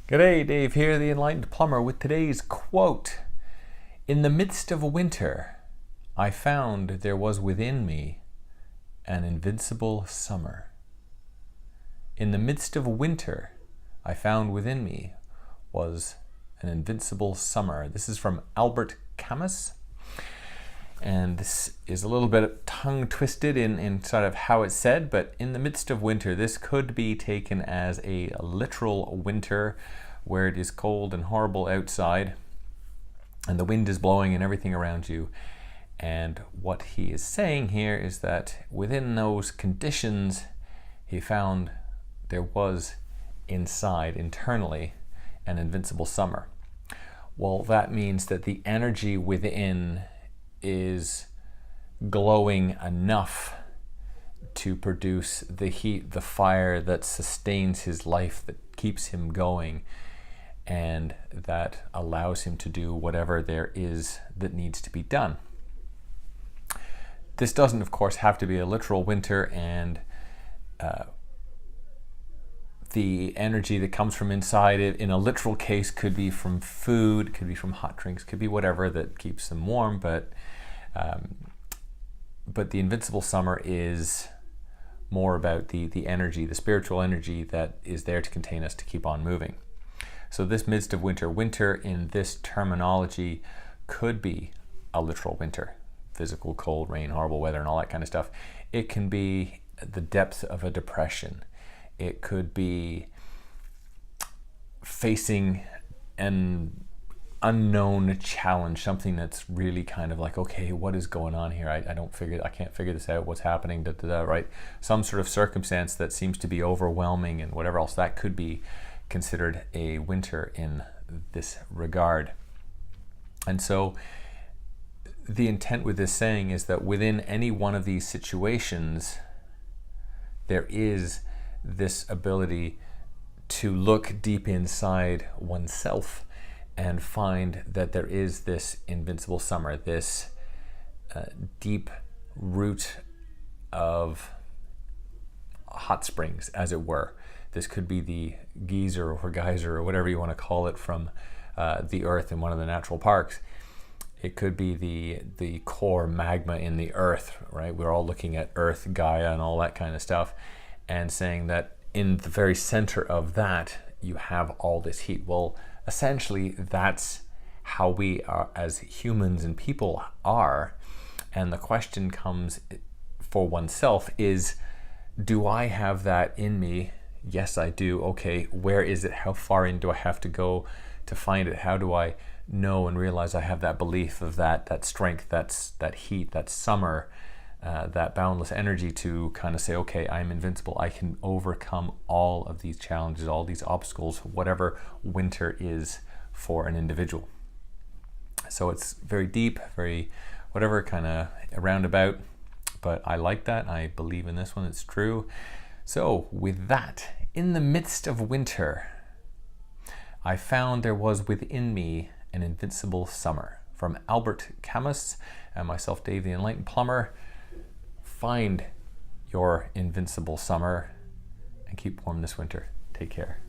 G'day, Dave here, the Enlightened Plumber, with today's quote. In the midst of winter, I found there was within me an invincible summer. In the midst of winter, I found within me was an invincible summer. This is from Albert Camus. And this is a little bit tongue-twisted in sort of how it's said, but in the midst of winter, this could be taken as a literal winter where it is cold and horrible outside and the wind is blowing and everything around you. And what he is saying here is that within those conditions, he found there was internally, an invincible summer. Well, that means that the energy within is glowing enough to produce the heat, the fire that sustains his life, that keeps him going, and that allows him to do whatever there is that needs to be done. This doesn't, of course, have to be a literal winter, and the energy that comes from inside it, in a literal case, could be from food, could be from hot drinks, could be whatever that keeps them warm, but the invincible summer is more about the energy, the spiritual energy that is there to contain us to keep on moving. So this midst of winter, winter in this terminology could be a literal winter, physical cold, rain, horrible weather, and all that kind of stuff. It can be the depth of a depression. It could be facing an unknown challenge, something that's really kind of like, okay, what is going on here? I can't figure this out. What's happening? Right? Some sort of circumstance that seems to be overwhelming, and whatever else, that could be considered a winter in this regard. And so the intent with this saying is that within any one of these situations, there is this ability to look deep inside oneself and find that there is this invincible summer, this deep root of hot springs, as it were. This could be the geyser or geyser or whatever you want to call it from the earth in one of the natural parks. It could be the core magma in the earth, right? We're all looking at Earth, Gaia, and all that kind of stuff, and saying that in the very center of that, you have all this heat. Well, essentially, that's how we are as humans and people are. And the question comes for oneself is, do I have that in me? Yes, I do. Okay, where is it? How far in do I have to go to find it? How do I know and realize I have that belief of that strength, that heat, that summer, that boundless energy to kind of say, okay, I'm invincible. I can overcome all of these challenges, all these obstacles, whatever winter is for an individual. So it's very deep, very whatever, kind of roundabout, but I like that. I believe in this one. It's true. So with that, in the midst of winter, I found there was within me an invincible summer. From Albert Camus and myself, Dave the Enlightened Plumber. Find your invincible summer and keep warm this winter. Take care.